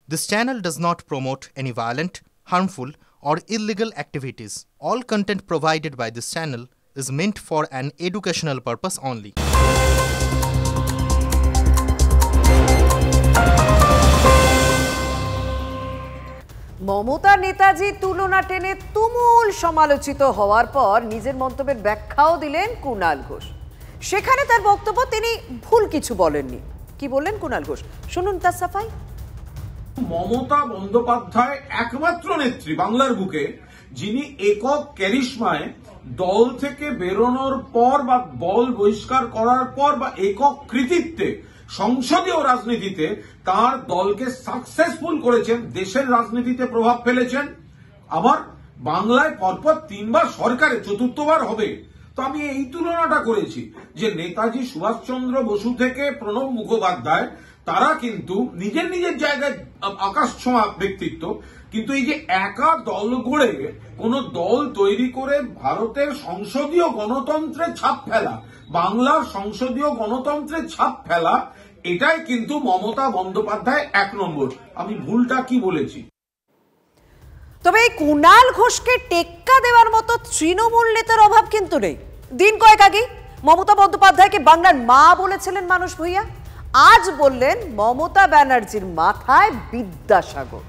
This channel does not promote any violent, harmful, or illegal activities. All content provided by this channel is meant for an educational purpose only. Mamata Netaji তুলনা টেনে তুমুল সমালোচিত হওয়ার পর নিজের মন্তব্যের ব্যাখ্যাও দিলেন কুণাল ঘোষ। সেখানে তার বক্তব্য, তিনি ভুল কিছু বলেননি। কি বললেন কুণাল ঘোষ, শুনুন তার সাফাই। মমতা বন্দ্যোপাধ্যায় একমাত্র নেত্রী বাংলার বুকে যিনি একক ক্যারিশমায় দল থেকে বেরোনোর পর বা দল বহিষ্কার করার পর বা একক কৃতিত্বে সংসদীয় রাজনীতিতে তার দলকে সাকসেসফুল করেছেন, দেশের রাজনীতিতে প্রভাব ফেলেছেন। আবার বাংলায় পরপর 3 বার সরকারে চতুর্থবার হবে। তো আমি এই তুলনাটা করেছি যে নেতাজি সুভাষচন্দ্র বসু থেকে প্রণব মুখোপাধ্যায় তারা কিন্তু নিজের নিজের জায়গায় আকাশ ছোঁয়া ব্যক্তিত্ব, কিন্তু এই যে একা দল গড়ে কোন দল তৈরি করে ভারতের সংসদীয় গণতন্ত্রের ছাপ ফেলা, বাংলার সংসদীয় গণতন্ত্রের ছাপ ফেলা, এটাই কিন্তু মমতা বন্দ্যোপাধ্যায় 1 নম্বর। আমি ভুলটা কি বলেছি? তবে এই কুণাল ঘোষকে টেক্কা দেওয়ার মতো তৃণমূল নেতার অভাব কিন্তু নেই। দিন কয়েক আগে মমতা বন্দ্যোপাধ্যায়কে বাংলার মা বলেছিলেন মানুষ ভূঁইয়া, আজ বললেন মমতা ব্যানার্জির মাথায় বিদ্যাসাগর।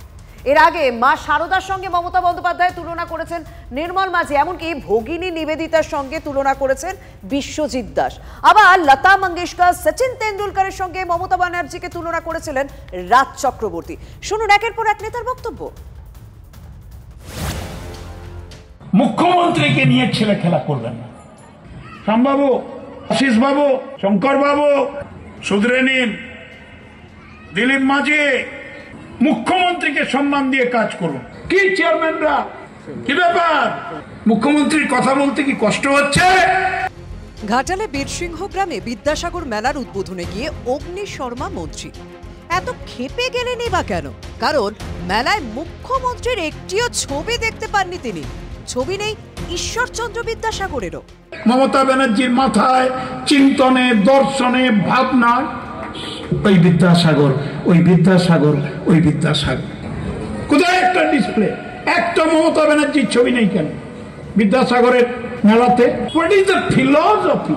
এর আগে মা শারদার সঙ্গে মমতা বন্দ্যোপাধ্যায় তুলনা করেছেন নির্মল মাঝি, এমনকি ভগিনী নিবেদিতার সঙ্গে তুলনা করেছেন বিশ্বজিৎ দাস। আবার লতা মঙ্গেশকর, সচিন তেন্ডুলকরের সঙ্গে মমতা ব্যানার্জিকে তুলনা করেছিলেন রাজ চক্রবর্তী। শুনুন একের পর এক নেতার বক্তব্য। মুখ্যমন্ত্রীকে নিয়ে ছেলে খেলা করবেন না। রামবাবু, আশিস বাবু, শঙ্কর বাবু শুধরে নিন। দিলীপ মাঝি, মুখ্যমন্ত্রীকে সম্মান দিয়ে কাজ করুন। কি চেয়ারম্যানরা, কি ব্যাপার? মুখ্যমন্ত্রীর কথা বলতে কি কষ্ট হচ্ছে? ঘাটালে বীরসিংহ গ্রামে বিদ্যাসাগর মেলার উদ্বোধনে গিয়ে অগ্নি শর্মা মন্ত্রী এত ক্ষেপে গেলেনই বা কেন? কারণ মেলায় মুখ্যমন্ত্রীর একটিও ছবি দেখতে পাননি তিনি। ছবি নেই ঈশ্বরচন্দ্র বিদ্যাসাগরেরও। মমতা ব্যানার্জির মাথায় চিন্তনে, দর্শনে, ভাবনায় ওই বিদ্যাসাগর, ওই বিদ্যাসাগর, ওই বিদ্যাসাগর। কোথায় একটা ডিসপ্লে? একটা মমতা ব্যানার্জির ছবি নেই কেন বিদ্যাসাগরের মেলাতে? What is the philosophy?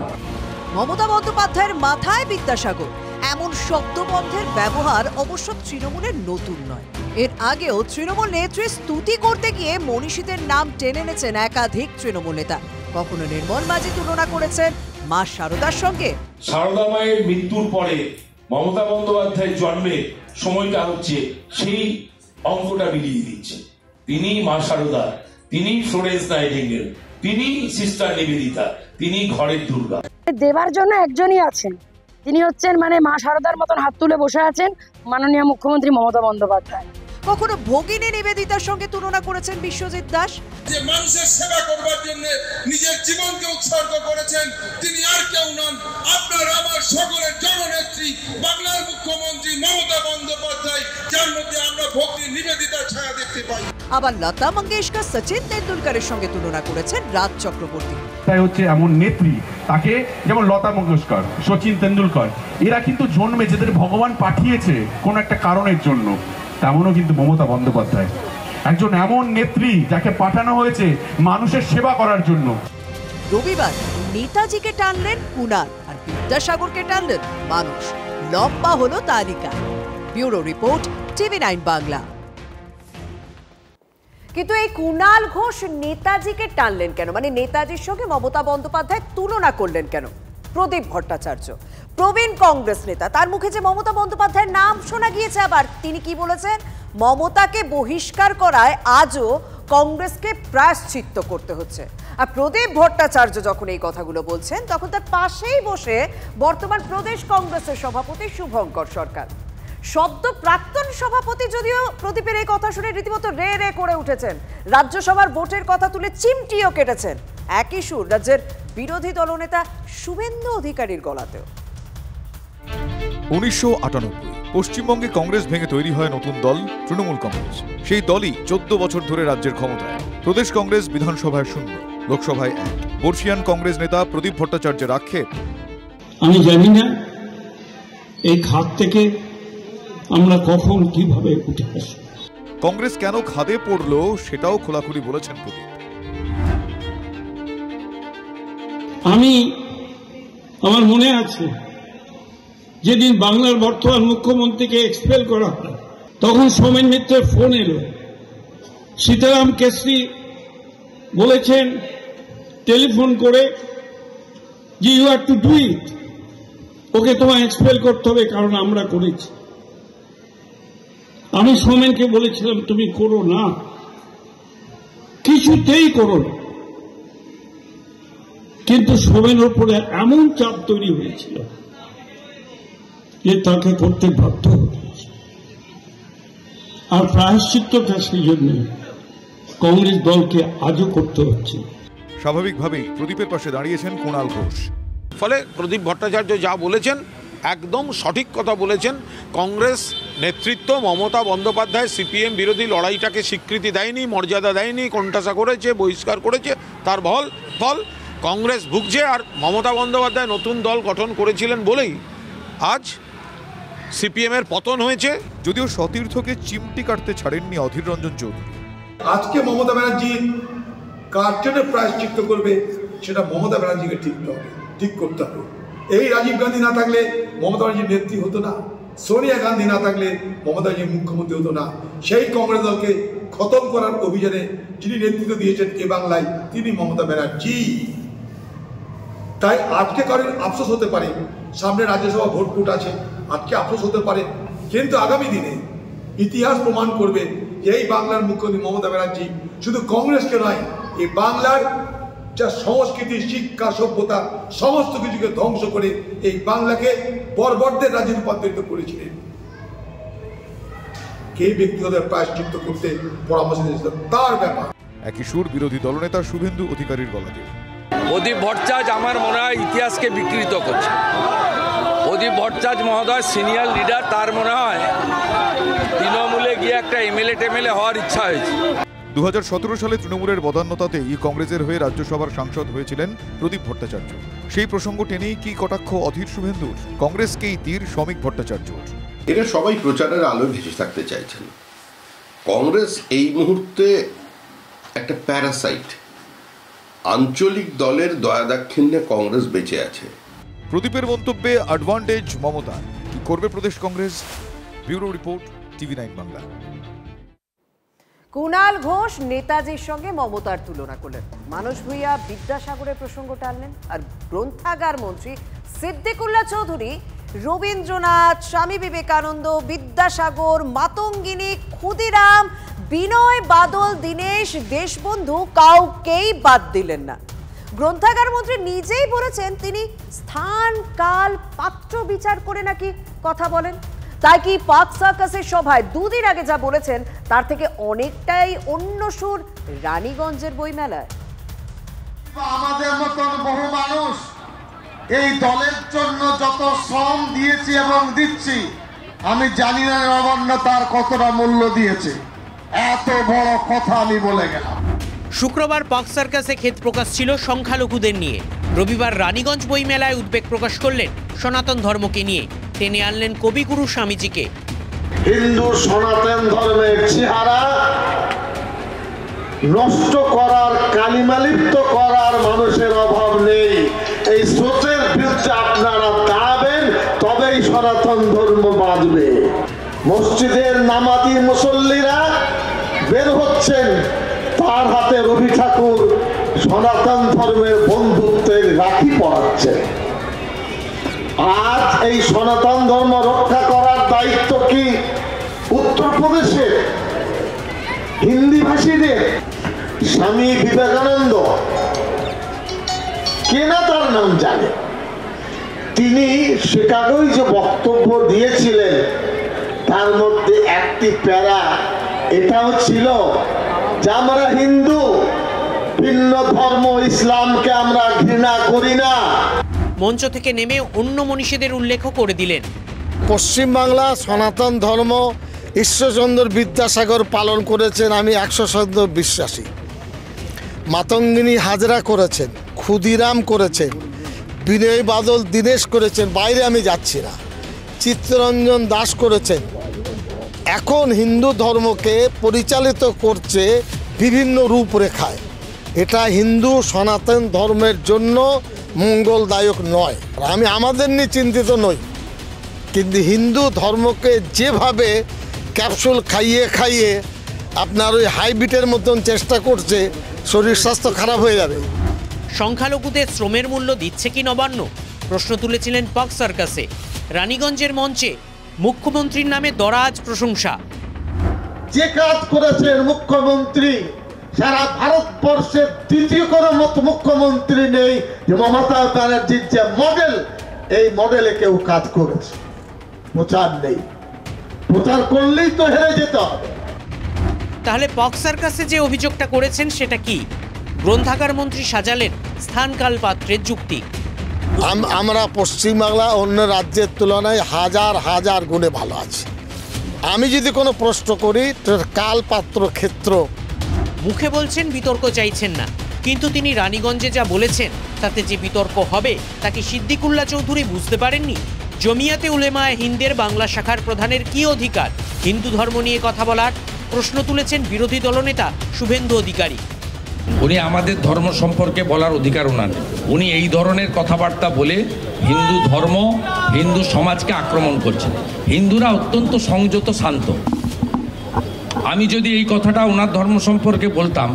Mamata বন্দ্যোপাধ্যায়ের মাথায় বিদ্যাসাগর, এমন শব্দবন্ধের ব্যবহার অবশ্য তৃণমূলের নতুন নয়। এর আগেও তৃণমূল নেত্রীর স্তুতি করতে গিয়ে মনীষীদের নাম টেনে এনেছেন একাধিক তৃণমূল নেতা। কখনো নির্মল মাঝি তুলনা করেছেন মা শারদার সঙ্গে। শারদা মায়ের মৃত্যুর পরে মমতা বন্দ্যোপাধ্যায়ের জন্মের সময়টা হচ্ছে সেই অঙ্কটা মিলিয়ে দিচ্ছে। তিনি মা শারদা, তিনি ফ্লোরেন্স নাইটিঙ্গেল, তিনি সিস্টার নিবেদিতা, তিনি ঘরের দুর্গা। দেবার জন্য একজনই আছেন, তিনি হচ্ছেন মা শারদার মতন হাত তুলে বসে আছেন মাননীয় মুখ্যমন্ত্রী মমতা বন্দ্যোপাধ্যায়। কখনো ভগিনী নিবেদিতার সঙ্গে তুলনা করেছেন বিশ্বজিৎ দাস। যে মানুষের সেবা করবার জন্য নিজের জীবনকে উৎসর্গ করেছেন, তিনি আর কেউ নন, আপনার আমার সকলের জননেত্রী বাংলার মুখ্যমন্ত্রী মমতা বন্দ্যোপাধ্যায়, যার মধ্যে আমরা ভক্তি নিবেদিতার ছায়া দেখতে পাই। আবার লতা মঙ্গেশকর, সচিন তেন্ডুলকরের সঙ্গে তুলনা করেছেন রাজ চক্রবর্তী। তাই হচ্ছে এমন নেত্রী, তাকে যেমন লতা মঙ্গেশকর, সচিন তেন্ডুলকর, এরা কিন্তু জন্মে যাদের ভগবান পাঠিয়েছে কোন একটা কারণের জন্য, তেমনও কিন্তু মমতা বন্দ্যোপাধ্যায় একজন এমন নেত্রী যাকে পাঠানো হয়েছে মানুষের সেবা করার জন্য। রবিবার নেতাজিকে টানলেন কুণাল আর বিদ্যাসাগরকে টানলেন মানুষ। লম্বা হলো তালিকা। Bureau report, TV9 Bangla. কিন্তু এই কুণাল ঘোষ নেতাজিকে টানলেন কেন? নেতাজির সঙ্গে মমতা বন্দ্যোপাধ্যায় তুলনা করলেন কেন? প্রদীপ ভট্টাচার্য, প্রবীণ কংগ্রেস নেতা, তার মুখে যে মমতা বন্দ্যোপাধ্যায়ের নাম শোনা গিয়েছে। আবার তিনি কি বলেছেন? মমতাকে বহিষ্কার করায় আজও কংগ্রেসকে প্রায়শ্চিত্ত করতে হচ্ছে। আর প্রদীপ ভট্টাচার্য যখন এই কথাগুলো বলছেন, তখন তার পাশেই বসে বর্তমান প্রদেশ কংগ্রেসের সভাপতি শুভঙ্কর সরকার। সদ্য প্রাক্তন সভাপতি যদিও প্রদীপের এই কথা শুনে রীতিমতো রে রে করে উঠেছেন। রাজ্যসভার ভোটের কথা তুলে চিমটিও কেটেছেন। একই সুর রাজ্যের বিরোধী দলনেতা শুভেন্দু অধিকারীর গলাতেও। 1998 পশ্চিমবঙ্গে কংগ্রেস ভেঙে তৈরি হয় নতুন দল তৃণমূল কংগ্রেস। সেই দলই 14 বছর ধরে রাজ্যের ক্ষমতায়। প্রদেশ কংগ্রেস বিধানসভায় 0, লোকসভায় 1। বর্ষিয়ান কংগ্রেস নেতা প্রদীপ ভট্টাচার্যের আক্ষেপ, আমি জানি না এই খাত থেকে আমরা কখন কিভাবে উঠে আসব। কংগ্রেস কেন খাদে পড়ল সেটাও খোলাখুলি বলেছেন প্রদীপ। আমার মনে আছে যেদিন বাংলার বর্তমান মুখ্যমন্ত্রীকে এক্সপেল করা হয়, তখন সোমেন মিত্রের ফোন এলো। সীতারাম কেশরী বলেছেন টেলিফোন করে যে you have to do it, okay তোমায় এক্সপেল করতে হবে কারণ আমরা করেছি। আমি সোমেনকে বলেছিলাম তুমি করো না, কিছুতেই করো না। কিন্তু সোমেনের উপরে এমন চাপ তৈরি হয়েছিল যে তাকে করতে বাধ্য হয়েছে। আর প্রায়শ্চিত্তটা সেই জন্য কংগ্রেস দলকে আজও করতে হচ্ছে। স্বাভাবিকভাবেই প্রদীপের পাশে দাঁড়িয়েছেন কুণাল ঘোষ। ফলে প্রদীপ ভট্টাচার্য যা বলেছেন একদম সঠিক কথা বলেছেন। কংগ্রেস নেতৃত্ব মমতা বন্দ্যোপাধ্যায় সিপিএম বিরোধী লড়াইটাকে স্বীকৃতি দেয়নি, মর্যাদা দেয়নি, কোণঠাসা করেছে, বহিষ্কার করেছে। তার ফল কংগ্রেস ভুগছে। আর মমতা বন্দ্যোপাধ্যায় নতুন দল গঠন করেছিলেন বলেই আজ সিপিএমের পতন হয়েছে। যদিও সতীর্থকে চিমটি কাটতে ছাড়েননি অধীর রঞ্জন চৌধুরী। আজকে মমতা ব্যানার্জি কার জন্য প্রায়শ্চিত্ত করবে সেটা মমতা ব্যানার্জিকে ঠিক করতে হবে। এই রাজীব গান্ধী না থাকলে মমতা ব্যানার্জির নেত্রী হতো না, সোনিয়া গান্ধী না থাকলে মমতা ব্যানার্জি মুখ্যমন্ত্রী হতো না। সেই কংগ্রেস দলকে খতম করার অভিযানে যিনি নেতৃত্ব দিয়েছেন এ বাংলায় তিনি মমতা ব্যানার্জি। তাই আজকে কারোর আফসোস হতে পারে, সামনে রাজ্যসভা ভোট আছে, আজকে আফসোস হতে পারে, কিন্তু আগামী দিনে ইতিহাস প্রমাণ করবে যে এই বাংলার মুখ্যমন্ত্রী মমতা ব্যানার্জি শুধু কংগ্রেসকে নয়, এই বাংলার যা সংস্কৃতি, শিক্ষা, সভ্যতা সমস্ত কিছুকে ধ্বংস করে এই বাংলাকে বর্বরদের রাজ্যে রূপান্তরিত করেছিলেন। কে ব্যক্তিগত প্রায়শ্চিত্ত করতে পরামর্শ দিয়েছিল তার ব্যাপার। একই সুর বিরোধী দলনেতা শুভেন্দু অধিকারীর গলাতে। প্রদীপ ভট্টাচার্য আমার মনে হয় ইতিহাসকে বিকৃত করছে। প্রদীপ ভট্টাচার্য মহোদয় সিনিয়র লিডার, তার মনে হয় তৃণমূলে গিয়ে একটা এমএলএ হওয়ার ইচ্ছা হয়েছে। 2017 সালে তৃণমূলের বদান্যতাতেই কংগ্রেসের হয়ে রাজ্যসভার সাংসদ হয়েছিলেন প্রদীপ ভট্টাচার্য। সেই প্রসঙ্গ টেনেই কি কটাক্ষ অধীর শুভেন্দুর? কংগ্রেসকেই তীর শ্রমিক ভট্টাচার্যর। এরা সবাই প্রচারের আলোয় ভেসে থাকতে চাইছেন। কংগ্রেস এই মুহূর্তে একটা প্যারাসাইট। আঞ্চলিক দলের দয়াদাক্ষিণ্যে কংগ্রেস বেঁচে আছে। প্রদীপের মন্তব্যে অ্যাডভান্টেজ মমতা। কি করবে প্রদেশ Congress? Bureau report, TV9 Bangla. Kunal Ghosh নেতাজির সঙ্গে মমতার তুলনা করলেন, মানস ভূঁইয়া বিদ্যাসাগরের প্রসঙ্গ টানলেন, আর গ্রন্থাগার মন্ত্রী সিদ্দিকুল্লাহ চৌধুরী রবীন্দ্রনাথ, স্বামী বিবেকানন্দ, বিদ্যাসাগর, মাতঙ্গিনী, ক্ষুদিরাম, বিনয় বাদল, দীনেশ, দেশবন্ধু কাউকেই বাদ দিলেন না। গ্রন্থাগার মন্ত্রী নিজেই বলেছেন তিনি স্থান, কাল, পাত্র বিচার করে নাকি কথা বলেন। তাই কি পাক সার্কাসের সভায় দুদিন আগে যা বলেছেন তার থেকে অনেকটাই অন্য সুর রানীগঞ্জের বইমেলায়? আমাদের মতন বহু মানুষ এই দলের জন্য যত শ্রম দিয়েছি এবং দিচ্ছি, আমি জানি না নবান্ন তার কতটা মূল্য দিয়েছে। এত বড় কথা আমি বলে গেলাম। শুক্রবার পাক সার্কাসে ক্ষেত প্রকাশ ছিল সংখ্যালঘুদের নিয়ে। রবিবার রানীগঞ্জ বইমেলায় উদ্বেগ প্রকাশ করলেন সনাতন ধর্মকে নিয়ে। টেনে আনলেন কবিগুরু স্বামীজিকে। হিন্দু সনাতন ধর্মের চেহারা নষ্ট করার, কালিমালিপ্ত করার মানুষের অভাব নেই। এই স্রোতের বিরুদ্ধে আপনারা দাঁড়াবেন, তবেই সনাতন ধর্ম বাঁচবে। মসজিদের নামাজি মুসল্লিরা বের হচ্ছেন, তার হাতে রবি ঠাকুর সনাতন ধর্মের বন্ধুত্বের রাখি পরাচ্ছে। আজ এই সনাতন ধর্ম রক্ষা করার দায়িত্ব কি উত্তরপ্রদেশের হিন্দি ভাষীদের? স্বামী বিবেকানন্দ, কে না তার নাম জানে? তিনি শিকাগোয় যে বক্তব্য দিয়েছিলেন তার মধ্যে একটি প্যারা এটাও ছিল যে আমরা হিন্দু, ভিন্ন ধর্ম ইসলামকে আমরা ঘৃণা করি না। মঞ্চ থেকে নেমে অন্য মনীষীদের উল্লেখ করে দিলেন। পশ্চিমবাংলা সনাতন ধর্ম ঈশ্বরচন্দ্র বিদ্যাসাগর পালন করেছেন, আমি 100% বিশ্বাসী। মাতঙ্গিনী হাজরা করেছেন, ক্ষুদিরাম করেছেন, বিনয় বাদল দীনেশ করেছেন, বাইরে আমি যাচ্ছি না। চিত্তরঞ্জন দাস করেছেন, এখন হিন্দু ধর্মকে পরিচালিত করছে বিভিন্ন রূপরেখায়। এটা হিন্দু সনাতন ধর্মের জন্য মঙ্গলদায়ক নয়। আমি আমাদের নিয়ে চিন্তিত নই, কিন্তু হিন্দু ধর্মকে যেভাবে ক্যাপসুল খাইয়ে খাইয়ে আপনার ওই হাইব্রিডের মতন চেষ্টা করছে, শরীর স্বাস্থ্য খারাপ হয়ে যাবে। সংখ্যালঘুদের শ্রমের মূল্য দিচ্ছে কি নবান্ন? প্রশ্ন তুলেছিলেন পাক সার্কাসে। রানীগঞ্জের মঞ্চে মুখ্যমন্ত্রীর নামে দরাজ প্রশংসা। যে কাজ করেছেন মুখ্যমন্ত্রী, সারা ভারতবর্ষের দ্বিতীয় কোনো মুখ্যমন্ত্রী নেই যে মমতা ব্যানার্জির যে মডেল, এই মডেলে কেউ কাজ করেছে। প্রচার নেই, প্রচার করলেই তো হেরে যেতে হবে। তাহলে পাক সার্কাসে যে অভিযোগটা করেছেন সেটা কি? গ্রন্থাগার মন্ত্রী সাজালেন স্থানকাল পাত্রের যুক্তি। আমরা পশ্চিমবাংলা অন্য রাজ্যের তুলনায় হাজার হাজার গুণে ভালো আছি। আমি যদি কোনো প্রশ্ন করি, কাল পাত্র ক্ষেত্র। মুখে বলছেন বিতর্ক চাইছেন না, কিন্তু তিনি রানীগঞ্জে যা বলেছেন তাতে যে বিতর্ক হবে তা কি সিদ্দিকুল্লাহ চৌধুরী বুঝতে পারেননি? জমিয়াতে উলেমায়ে হিন্দের বাংলা শাখার প্রধানের কি অধিকার হিন্দু ধর্ম নিয়ে কথা বলার? প্রশ্ন তুলেছেন বিরোধী দলনেতা শুভেন্দু অধিকারী। উনি আমাদের ধর্ম সম্পর্কে বলার অধিকার ওনার। উনি এই ধরনের কথাবার্তা বলে হিন্দু ধর্ম, হিন্দু সমাজকে আক্রমণ করছেন। হিন্দুরা অত্যন্ত সংযত, শান্ত। আমি যদি এই কথাটা ওনার ধর্ম সম্পর্কে বলতাম,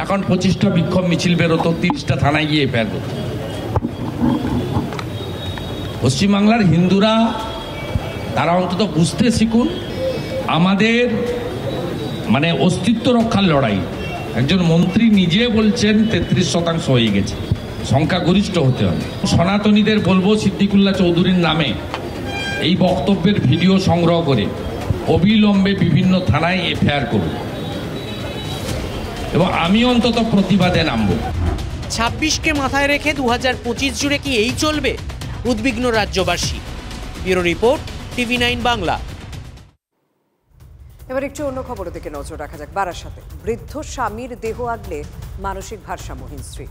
এখন 25টা বিক্ষোভ মিছিল বেরোতো, 30টা থানায় গিয়ে এফআইআর করত। পশ্চিমবাংলার হিন্দুরা তারা অন্তত বুঝতে শিখুন, আমাদের মানে অস্তিত্ব রক্ষার লড়াই। একজন মন্ত্রী নিজে বলছেন 33% হয়ে গেছে, সংখ্যাগরিষ্ঠ হতে হবে। সনাতনীদের বলবো সিদ্দিকুল্লাহ চৌধুরীর নামে এই বক্তব্যের ভিডিও সংগ্রহ করে অবিলম্বে বিভিন্ন থানায় এফআইআর করুন, এবং আমি অন্তত প্রতিবাদে নামব। 26কে মাথায় রেখে 2025 জুড়ে কি এই চলবে? উদ্বিগ্ন রাজ্যবাসী। Bureau report, TV9 Bangla. এবার একটু অন্য খবরের দিকে নজর রাখা যাক। বারাসাতে বৃদ্ধ স্বামীর দেহ আগলে মানসিক ভারসাম্যহীন স্ত্রী।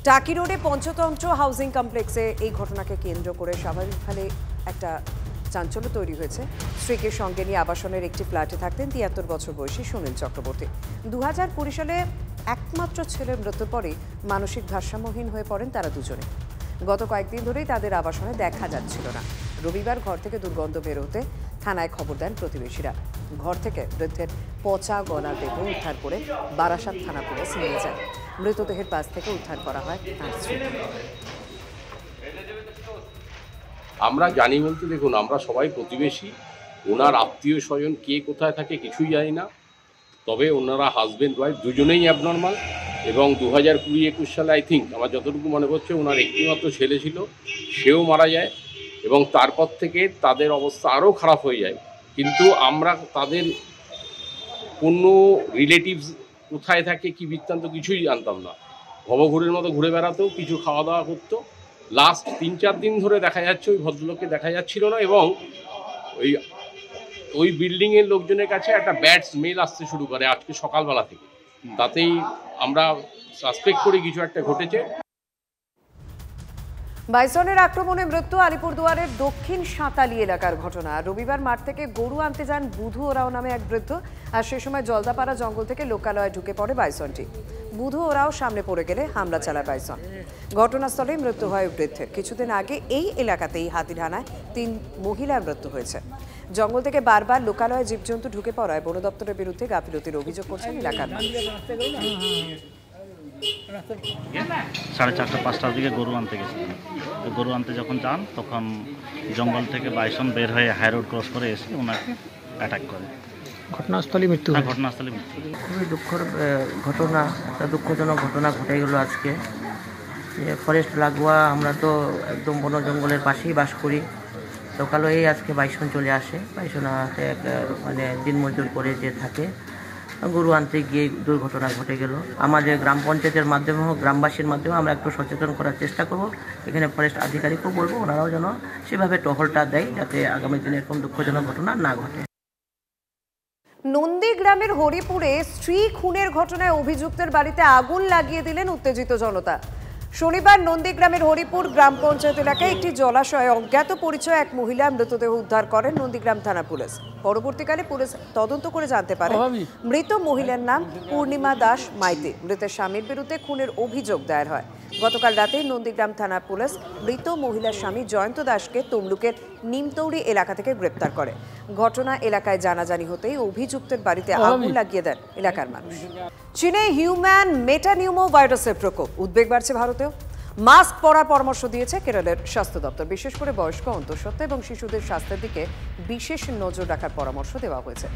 টাকি রোডে পঞ্চতন্ত্র হাউজিং কমপ্লেক্সে এই ঘটনাকে কেন্দ্র করে স্বাভাবিকভাবে একটা চাঞ্চল্য তৈরি হয়েছে। স্ত্রীকে সঙ্গে নিয়ে আবাসনের একটি ফ্ল্যাটে থাকতেন 73 বছর বয়সী সুনীল চক্রবর্তী। 2020 সালে একমাত্র ছেলের মৃত্যুর পরে মানসিক ভারসাম্যহীন হয়ে পড়েন তারা দুজনে। গত কয়েকদিন ধরেই তাদের আবাসনে দেখা যাচ্ছিল না। রবিবার ঘর থেকে দুর্গন্ধ বেরোতে থানায় খবর দেন প্রতিবেশীরা। ঘর থেকে বৃদ্ধের পচা গলা দেহ উদ্ধার করে বারাসাত থানা পুলিশ নিয়ে যায়। মৃতদেহের পাশ থেকে উদ্ধার করা হয় তার স্ত্রী। আমরা জানি বলতে, দেখুন আমরা সবাই প্রতিবেশী, ওনার আত্মীয় স্বজন কে কোথায় থাকে কিছুই জানি না। তবে ওনারা হাজব্যান্ড ওয়াইফ দুজনেই অ্যাবনর্মাল, এবং 2020-21 সালে আই থিঙ্ক আমার যতটুকু মনে পড়ছে ওনার একটিমাত্র ছেলে ছিল, সেও মারা যায়, এবং তারপর থেকে তাদের অবস্থা আরও খারাপ হয়ে যায়। কিন্তু আমরা তাদের কোনো রিলেটিভস কোথায় থাকে কি বৃত্তান্ত কিছুই জানতাম না। ভবঘুরের মতো ঘুরে বেড়াতো, কিছু খাওয়া দাওয়া করতো। লাস্ট 3-4 দিন ধরে দেখা যাচ্ছে ওই ভদ্রলোককে দেখা যাচ্ছিল না, এবং ওই বিল্ডিংয়ের লোকজনের কাছে একটা ব্যাড স্মেল আসতে শুরু করে আজকে সকালবেলা থেকে। তাতেই আমরা সাসপেক্ট করি কিছু একটা ঘটেছে। বাইসনের আক্রমণে মৃত্যু আলিপুরদুয়ারের দক্ষিণ সাঁতালি এলাকার ঘটনা। রবিবার মাঠ থেকে গরু আনতে যান বুধু ওরাও নামে এক বৃদ্ধ, আর সে সময় জলদাপাড়া জঙ্গল থেকে লোকালয়ে ঢুকে পড়ে বাইসনটি। বুধু ওরাও সামনে পড়ে গেলে হামলা চালায় বাইসন। ঘটনাস্থলেই মৃত্যু হয় বৃদ্ধের। কিছুদিন আগে এই এলাকাতেই হাতির হানায় 3 মহিলার মৃত্যু হয়েছে। জঙ্গল থেকে বারবার লোকালয়ে জীবজন্তু ঢুকে পড়ায় বন দপ্তরের বিরুদ্ধে গাফিলতির অভিযোগ করছেন এলাকার মানুষ। 4:30-5টার দিকে গরু আনতে গেছিলেন। গরু আনতে যখন যান তখন জঙ্গল থেকে বাইসন বের হয়ে হাই রোড ক্রস করে এসে ওনাকে অ্যাটাক করে। ঘটনাস্থলে মৃত্যু। ঘটনাস্থলে মৃত্যু। খুবই দুঃখের ঘটনা, একটা দুঃখজনক ঘটনা ঘটে গেল আজকে। ফরেস্ট লাগোয়া, আমরা তো একদম বন জঙ্গলের পাশেই বাস করি। লোকালয়েই আজকে বাইসন চলে আসে। বাইসন হাতে মানে দিনমজুর করে যে থাকে, গরু আনতে গিয়ে দুর্ঘটনা ঘটে গেল। আমাদের গ্রাম পঞ্চায়েতের মাধ্যমে হোক, গ্রামবাসীর মাধ্যমে আমরা একটু সচেতন করার চেষ্টা করব। এখানে ফরেস্ট আধিকারিকও বলবো ওনারাও যেন সেভাবে টহলটা দেয়, যাতে আগামী দিনে এরকম দুঃখজনক ঘটনা না ঘটে। নন্দীগ্রামের হরিপুরে স্ত্রী খুনের ঘটনায় অভিযুক্তের বাড়িতে আগুন লাগিয়ে দিলেন উত্তেজিত জনতা। শনিবার নন্দীগ্রামের হরিপুর গ্রাম পঞ্চায়েত এলাকায় একটি জলাশয়ে অজ্ঞাত পরিচয় এক মহিলা মৃতদেহ উদ্ধার করেন নন্দীগ্রাম থানা পুলিশ। পরবর্তীকালে পুলিশ তদন্ত করে জানতে পারে মৃত মহিলার নাম পূর্ণিমা দাস মাইতি। মৃতের স্বামীর বিরুদ্ধে খুনের অভিযোগ দায়ের হয়। গতকাল রাতে নন্দীগ্রাম থানা পুলিশ মৃত মহিলার স্বামী জয়ন্ত দাসকে তমলুকের নিমতৌড়ি এলাকা থেকে গ্রেপ্তার করে। ঘটনা এলাকায় জানাজানি হতেই অভিযুক্তের বাড়িতে আগুন লাগিয়ে দেন এলাকার মানুষ। চীনে হিউম্যান মেটানিউমো ভাইরাসের প্রকোপ, উদ্বেগ বাড়ছে ভারতেও। মাস্ক পরার পরামর্শ দিয়েছে কেরলের স্বাস্থ্য দপ্তর। বিশেষ করে বয়স্ক, অন্তঃসত্ত্বা এবং শিশুদের স্বাস্থ্যের দিকে বিশেষ নজর রাখার পরামর্শ দেওয়া হয়েছে।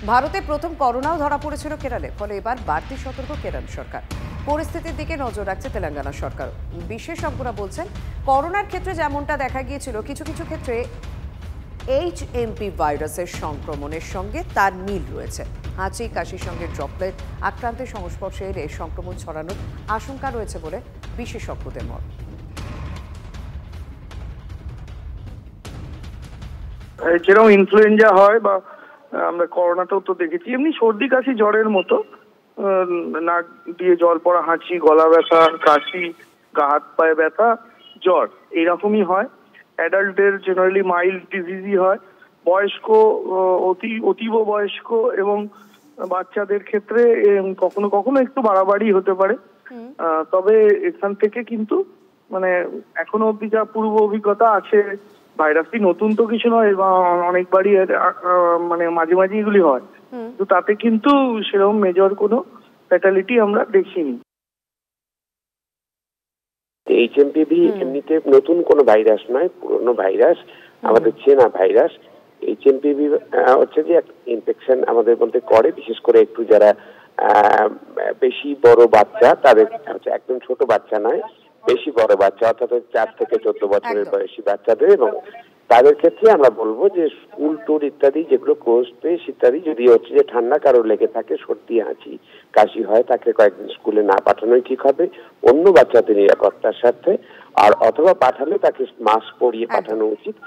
ভারতে প্রথম করোনাও ধরা পড়েছিল কেরলে, ফলে এবার বাড়তি সতর্ক কেরল সরকার। পরিস্থিতির দিকে নজর রাখছে তেলেঙ্গানা সরকার। বিশেষজ্ঞরা বলছেন, করোনার ক্ষেত্রে যেমনটা দেখা গিয়েছিল, কিছু কিছু ক্ষেত্রে HMP ভাইরাসের সংক্রমণের সঙ্গে তার মিল রয়েছে। হাঁচি, কাশির সঙ্গে ড্রপলেট আক্রান্তের সংস্পর্শে এলে সংক্রমণ ছড়ানোর আশঙ্কা রয়েছে বলে বিশেষজ্ঞদের মত। যেরকম ইনফ্লুয়েঞ্জা হয় বা আমরা করোনাতেও তো দেখেছি, এমনি সর্দি কাশি জ্বরের মতো নাক দিয়ে জল পড়া, হাঁচি, গলা ব্যথা, কাশি, গা হাত পায়ে ব্যথা, জ্বর এইরকমই হয়। অ্যাডাল্টদের জেনারেলি মাইল্ড ডিজিজই হয়। বয়স্ক, অতীব বয়স্ক এবং বাচ্চাদের ক্ষেত্রে কখনো কখনো একটু বাড়াবাড়ি হতে পারে। তবে এখান থেকে কিন্তু মানে এখনো অব্দি যা পূর্ব অভিজ্ঞতা আছে, ভাইরাসটি নতুন তো কিছু নয়, অনেকবারই মানে মাঝে মাঝে এগুলি হয়, তো তাতে কিন্তু সেরকম মেজর কোনো ফ্যাটালিটি আমরা দেখিনি। HMPV এমনিতে নতুন কোনো ভাইরাস নয়, পুরনো ভাইরাস, আমাদের চেনা ভাইরাস। HMPV হচ্ছে যে ইনফেকশন আমাদের মধ্যে করে, বিশেষ করে একটু যারা বেশি বড় বাচ্চা, তাদের হচ্ছে একদম ছোট বাচ্চা নয়, বেশি বড় বাচ্চা, অর্থাৎ 4 থেকে 14 বছরের বয়সী বাচ্চাদের, এবং তাদের ক্ষেত্রে আমরা বলবো যে স্কুল ট্যুর ইত্যাদি যেগুলো কোর্স পেশ ইত্যাদি, যদি হচ্ছে যে ঠান্ডা কারো লেগে থাকে, সর্দি হাঁচি কাশি হয়, তাকে কয়েকদিন স্কুলে না পাঠানোই ঠিক হবে, অন্য বাচ্চাদের নিরাপত্তার সাথে। আর অথবা পাঠালে তাকে মাস্ক পরিয়ে পাঠানো উচিত।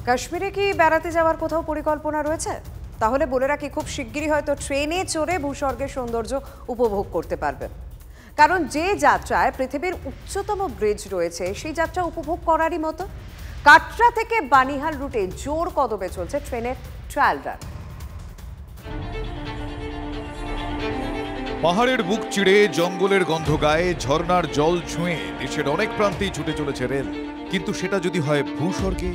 কাশ্মীরে কি বেড়াতে যাওয়ার কোথাও পরিকল্পনা রয়েছে? তাহলে বলে রাখি, খুব শিগগিরই হয়তো ট্রেনে চড়ে ভূস্বর্গের সৌন্দর্য উপভোগ করতে পারবেন। কারণ যে যাত্রায় পৃথিবীর উচ্চতম ব্রিজ রয়েছে, সেই যাত্রা উপভোগ করারই মতো। কাটরা থেকে বানিহাল রুটে জোর কদমে চলছে ট্রেনের ট্রায়াল রান। পাহাড়ের বুক চিড়ে, জঙ্গলের গন্ধ গায়ে, ঝর্ণার জল ছুঁয়ে দেশের অনেক প্রান্তেই ছুটে চলেছে রেল। কিন্তু সেটা যদি হয় ভূস্বর্গে,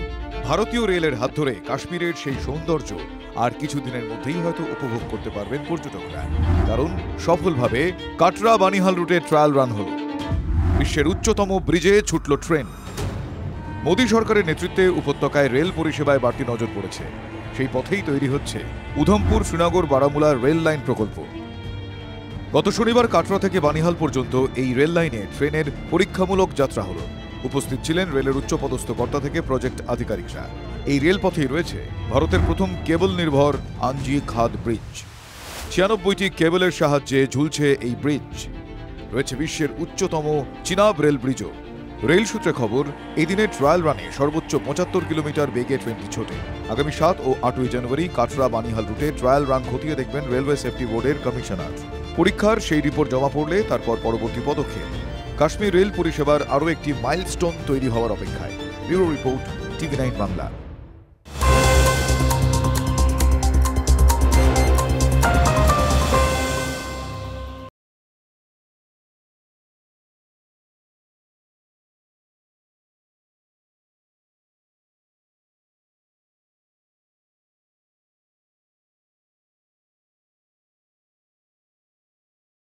ভারতীয় রেলের হাত ধরে কাশ্মীরের সেই সৌন্দর্য আর কিছুদিনের মধ্যেই হয়তো উপভোগ করতে পারবেন পর্যটকরা। কারণ সফলভাবে কাটরা বানিহাল রুটে ট্রায়াল রান হলো। বিশ্বের উচ্চতম ব্রিজে ছুটল ট্রেন। মোদী সরকারের নেতৃত্বে উপত্যকায় রেল পরিষেবায় বাড়তি নজর পড়েছে। সেই পথেই তৈরি হচ্ছে উধমপুর, শ্রীনগর, বারামুলা রেল লাইন প্রকল্প। গত শনিবার কাটরা থেকে বানিহাল পর্যন্ত এই রেল লাইনে ট্রেনের পরীক্ষামূলক যাত্রা হলো। উপস্থিত ছিলেন রেলের উচ্চপদস্থ কর্তা থেকে প্রজেক্ট আধিকারিকরা। এই রেলপথেই রয়েছে ভারতের প্রথম কেবল নির্ভর আঞ্জি খাদ ব্রিজ। 96টি কেবলের সাহায্যে ঝুলছে এই ব্রিজ। রয়েছে বিশ্বের উচ্চতম চিনাব রেল ব্রিজও। রেল সূত্রে খবর, এই দিনের ট্রায়াল রানে সর্বোচ্চ 75 কিলোমিটার বেগে ট্রেনটি ছোটে। আগামী 7 ও 8ই জানুয়ারি কাটরা বানিহাল রুটে ট্রায়াল রান খতিয়ে দেখবেন রেলওয়ে সেফটি বোর্ডের কমিশনার। পরীক্ষার সেই রিপোর্ট জমা পড়লে তারপর পরবর্তী পদক্ষেপ। কাশ্মীর রেল পরিষেবার আরও একটি মাইলস্টোন তৈরি হওয়ার অপেক্ষায়। Bureau report, TV9 Bangla.